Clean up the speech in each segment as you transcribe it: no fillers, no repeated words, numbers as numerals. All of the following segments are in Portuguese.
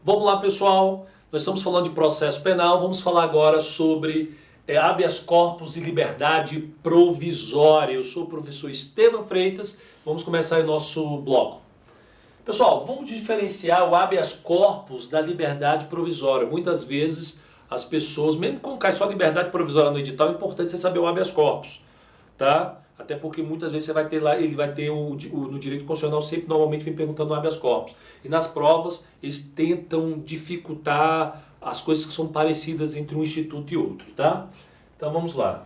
Vamos lá, pessoal. Nós estamos falando de processo penal. Vamos falar agora sobre habeas corpus e liberdade provisória. Eu sou o professor Estevam Freitas. Vamos começar o nosso bloco. Pessoal, vamos diferenciar o habeas corpus da liberdade provisória. Muitas vezes as pessoas, mesmo quando cai só liberdade provisória no edital, é importante você saber o habeas corpus, tá? Até porque muitas vezes você vai ter lá, ele vai ter no direito constitucional sempre normalmente vem perguntando no habeas corpus. E nas provas eles tentam dificultar as coisas que são parecidas entre um instituto e outro, tá? Então vamos lá.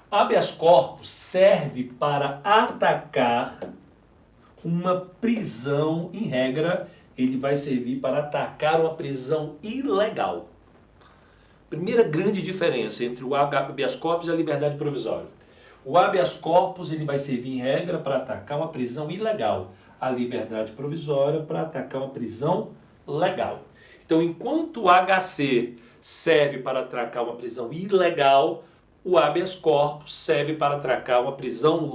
Habeas corpus serve para atacar uma prisão, em regra, ele vai servir para atacar uma prisão ilegal. Primeira grande diferença entre o habeas corpus e a liberdade provisória. O habeas corpus ele vai servir em regra para atacar uma prisão ilegal. A liberdade provisória para atacar uma prisão legal. Então, enquanto o HC serve para atacar uma prisão ilegal, o habeas corpus serve para atacar uma prisão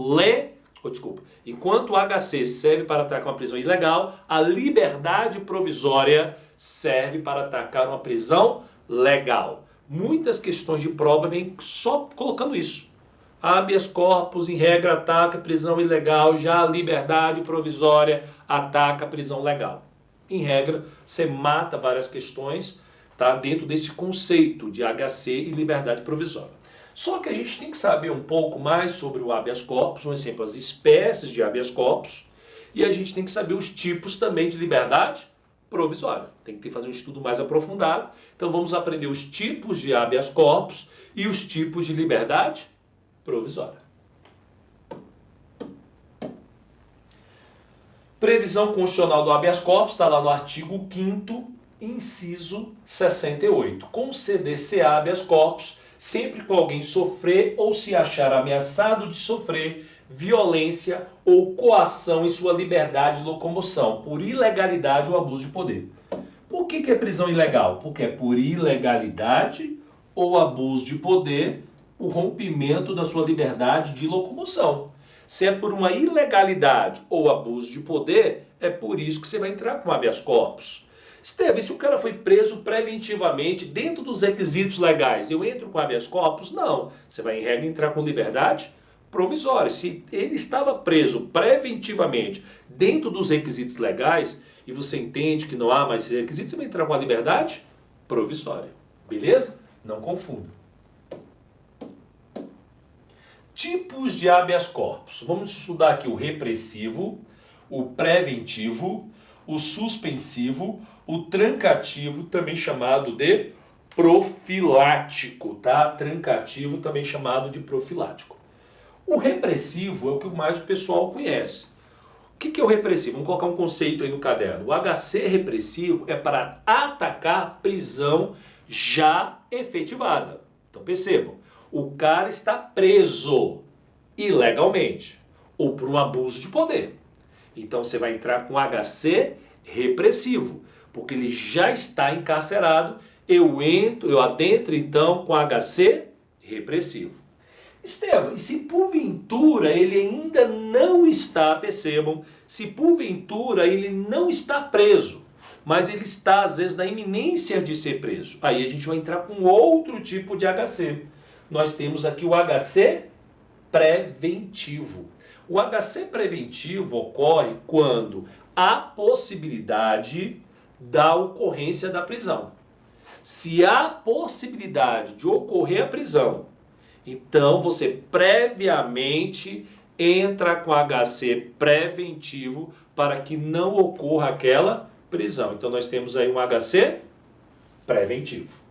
Enquanto o HC serve para atacar uma prisão ilegal, a liberdade provisória serve para atacar uma prisão legal. Muitas questões de prova vêm só colocando isso. Habeas corpus, em regra, ataca prisão ilegal, já a liberdade provisória ataca prisão legal. Em regra, você mata várias questões, tá, dentro desse conceito de HC e liberdade provisória. Só que a gente tem que saber um pouco mais sobre o habeas corpus, um exemplo, as espécies de habeas corpus, e a gente tem que saber os tipos também de liberdade provisória. Tem que fazer um estudo mais aprofundado. Então vamos aprender os tipos de habeas corpus e os tipos de liberdade provisória. Previsão constitucional do habeas corpus está lá no artigo 5º, inciso 68. Conceder-se habeas corpus sempre que alguém sofrer ou se achar ameaçado de sofrer violência ou coação em sua liberdade de locomoção, por ilegalidade ou abuso de poder. Por que é prisão ilegal? Porque é por ilegalidade ou abuso de poder o rompimento da sua liberdade de locomoção. Se é por uma ilegalidade ou abuso de poder, é por isso que você vai entrar com habeas corpus. Estevam, se o cara foi preso preventivamente dentro dos requisitos legais, eu entro com habeas corpus? Não. Você vai, em regra, entrar com liberdade provisória. Se ele estava preso preventivamente dentro dos requisitos legais e você entende que não há mais esses requisitos, você vai entrar com a liberdade provisória. Beleza? Não confunda. Tipos de habeas corpus. Vamos estudar aqui o repressivo, o preventivo, o suspensivo, o trancativo, também chamado de profilático, tá? Trancativo, também chamado de profilático. O repressivo é o que mais o pessoal conhece. O que é o repressivo? Vamos colocar um conceito aí no caderno. O HC repressivo é para atacar prisão já efetivada. Então percebam, o cara está preso ilegalmente ou por um abuso de poder. Então você vai entrar com HC repressivo, porque ele já está encarcerado, eu adentro então com HC repressivo. Estevam, e se porventura ele ainda não está, percebam, se porventura ele não está preso, mas ele está às vezes na iminência de ser preso, aí a gente vai entrar com outro tipo de HC. Nós temos aqui o HC preventivo. O HC preventivo ocorre quando há possibilidade da ocorrência da prisão. Se há possibilidade de ocorrer a prisão, então você previamente entra com HC preventivo para que não ocorra aquela prisão. Então nós temos aí um HC preventivo.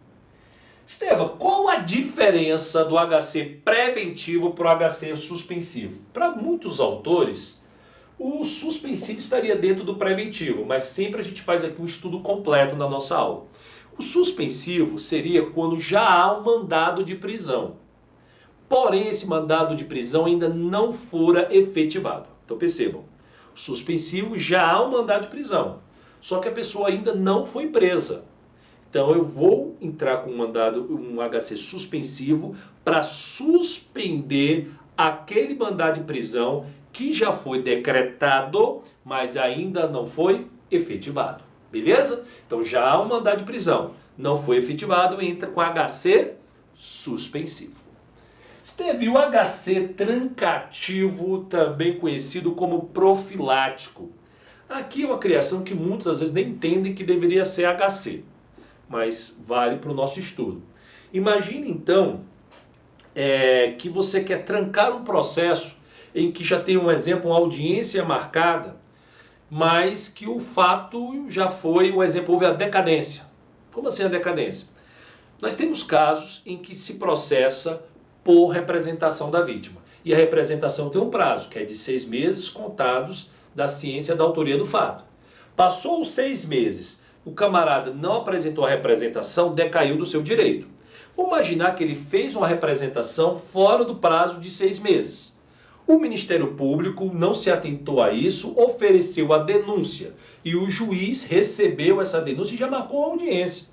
Estevam, qual a diferença do HC preventivo para o HC suspensivo? Para muitos autores, o suspensivo estaria dentro do preventivo, mas sempre a gente faz aqui um estudo completo na nossa aula. O suspensivo seria quando já há um mandado de prisão. Porém, esse mandado de prisão ainda não fora efetivado. Então percebam, o suspensivo já há um mandado de prisão, só que a pessoa ainda não foi presa. Então eu vou entrar com um HC suspensivo para suspender aquele mandado de prisão que já foi decretado, mas ainda não foi efetivado. Beleza? Então já há um mandado de prisão. Não foi efetivado, entra com HC suspensivo. Teve o HC trancativo, também conhecido como profilático. Aqui é uma criação que muitos às vezes nem entendem que deveria ser HC, mas vale para o nosso estudo. Imagine então que você quer trancar um processo em que já tem um exemplo, uma audiência marcada, mas que o fato já foi, um exemplo, houve a decadência. Como assim a decadência? Nós temos casos em que se processa por representação da vítima. E a representação tem um prazo, que é de 6 meses contados da ciência da autoria do fato. Passou os 6 meses, o camarada não apresentou a representação, decaiu do seu direito. Vamos imaginar que ele fez uma representação fora do prazo de 6 meses. O Ministério Público não se atentou a isso, ofereceu a denúncia e o juiz recebeu essa denúncia e já marcou a audiência.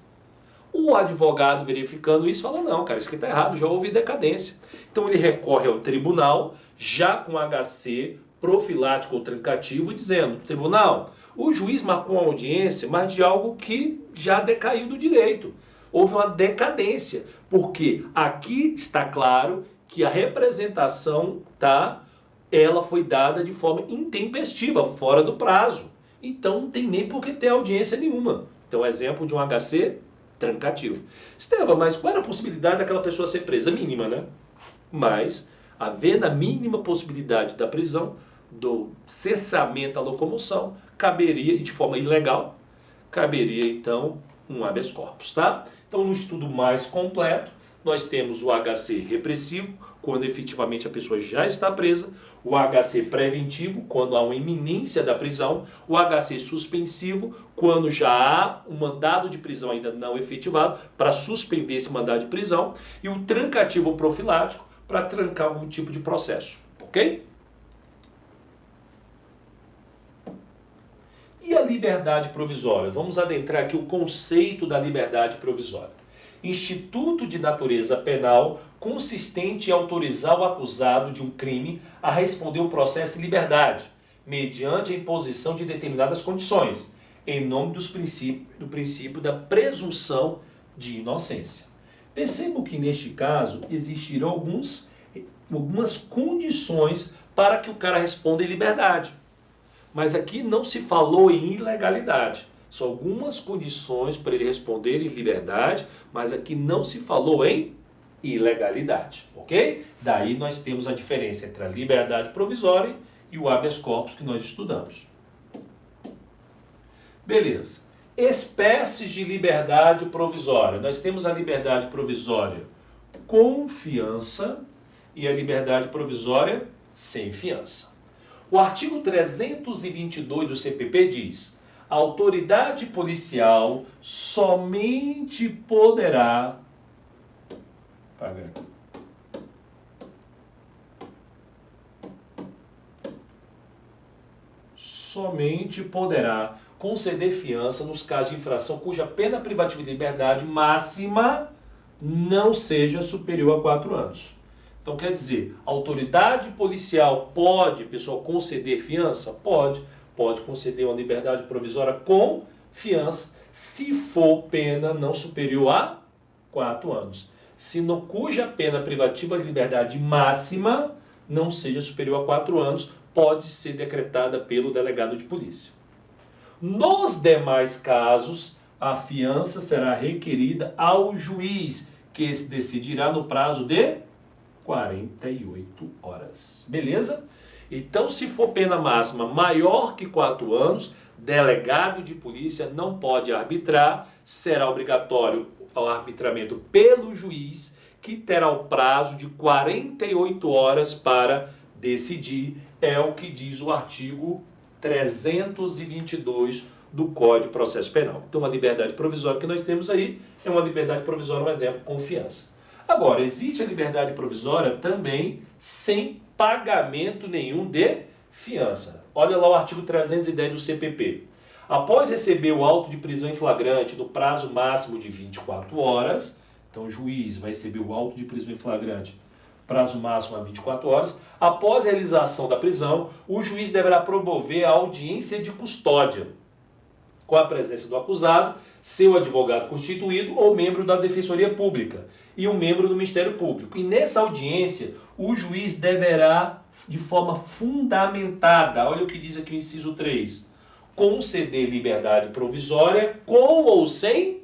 O advogado verificando isso fala, não, cara, isso aqui está errado, já houve decadência. Então ele recorre ao tribunal, já com HC profilático ou trancativo, dizendo, tribunal, o juiz marcou uma audiência, mas de algo que já decaiu do direito. Houve uma decadência, porque aqui está claro que a representação, ela foi dada de forma intempestiva, fora do prazo. Então não tem nem por que ter audiência nenhuma. Então, exemplo de um HC trancativo. Estevam, mas qual era a possibilidade daquela pessoa ser presa? Mínima, né? Mas, havendo a mínima possibilidade da prisão, do cessamento da locomoção, caberia, e de forma ilegal, caberia então um habeas corpus, tá? Então, no estudo mais completo, nós temos o HC repressivo, quando efetivamente a pessoa já está presa, o HC preventivo, quando há uma iminência da prisão, o HC suspensivo, quando já há um mandado de prisão ainda não efetivado, para suspender esse mandado de prisão, e o trancativo profilático, para trancar algum tipo de processo, ok? E a liberdade provisória? Vamos adentrar aqui o conceito da liberdade provisória. Instituto de natureza penal consistente em autorizar o acusado de um crime a responder o processo em liberdade, mediante a imposição de determinadas condições, em nome do princípio da presunção de inocência. Percebo que neste caso existirão algumas condições para que o cara responda em liberdade. Mas aqui não se falou em ilegalidade. São algumas condições para ele responder em liberdade, mas aqui não se falou em ilegalidade, ok? Daí nós temos a diferença entre a liberdade provisória e o habeas corpus que nós estudamos. Beleza. Espécies de liberdade provisória. Nós temos a liberdade provisória com fiança e a liberdade provisória sem fiança. O artigo 322 do CPP diz: a autoridade policial somente poderá conceder fiança nos casos de infração cuja pena privativa de liberdade máxima não seja superior a 4 anos. Então quer dizer, a autoridade policial pode, pessoal, conceder fiança? Pode. Pode conceder uma liberdade provisória com fiança, se for pena não superior a 4 anos. Cuja pena privativa de liberdade máxima não seja superior a 4 anos, pode ser decretada pelo delegado de polícia. Nos demais casos, a fiança será requerida ao juiz, que decidirá no prazo de 48 horas. Beleza? Então, se for pena máxima maior que 4 anos, delegado de polícia não pode arbitrar, será obrigatório o arbitramento pelo juiz, que terá o prazo de 48 horas para decidir, é o que diz o artigo 322 do Código de Processo Penal. Então, a liberdade provisória que nós temos aí é uma liberdade provisória, um exemplo, com fiança. Agora, existe a liberdade provisória também sem pagamento nenhum de fiança. Olha lá o artigo 310 do CPP. Após receber o auto de prisão em flagrante no prazo máximo de 24 horas, então o juiz vai receber o auto de prisão em flagrante, prazo máximo a 24 horas, após a realização da prisão, o juiz deverá promover a audiência de custódia. com a presença do acusado, seu advogado constituído ou membro da Defensoria Pública e um membro do Ministério Público. E nessa audiência, o juiz deverá, de forma fundamentada, olha o que diz aqui o inciso 3, conceder liberdade provisória com ou sem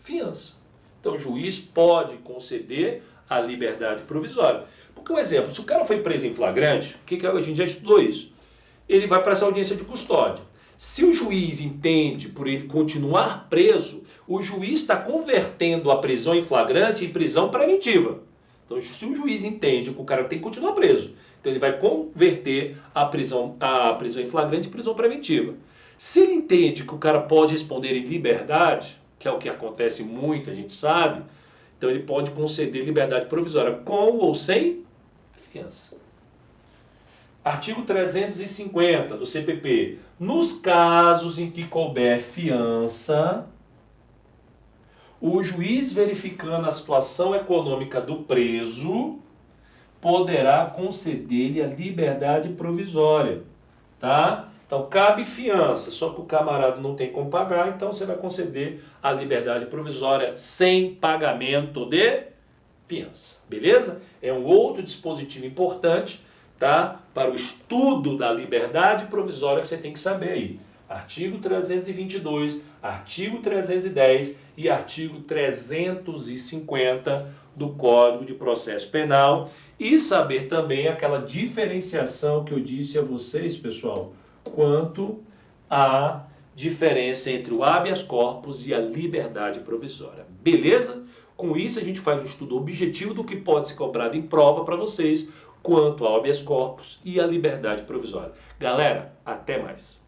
fiança. Então o juiz pode conceder a liberdade provisória. Porque, um exemplo, se o cara foi preso em flagrante, a gente já estudou isso, ele vai para essa audiência de custódia. Se o juiz entende por ele continuar preso, o juiz está convertendo a prisão em flagrante em prisão preventiva. Então, se o juiz entende que o cara tem que continuar preso, então ele vai converter a prisão em flagrante em prisão preventiva. Se ele entende que o cara pode responder em liberdade, que é o que acontece muito, a gente sabe, então ele pode conceder liberdade provisória com ou sem fiança. Artigo 350 do CPP. Nos casos em que couber fiança, o juiz, verificando a situação econômica do preso, poderá conceder-lhe a liberdade provisória, tá? Então, cabe fiança, só que o camarada não tem como pagar, então você vai conceder a liberdade provisória sem pagamento de fiança, beleza? É um outro dispositivo importante, tá? Para o estudo da liberdade provisória que você tem que saber aí. Artigo 322, artigo 310 e artigo 350 do Código de Processo Penal e saber também aquela diferenciação que eu disse a vocês, pessoal, quanto à diferença entre o habeas corpus e a liberdade provisória. Beleza? Com isso a gente faz um estudo objetivo do que pode ser cobrado em prova para vocês quanto ao habeas corpus e a liberdade provisória. Galera, até mais.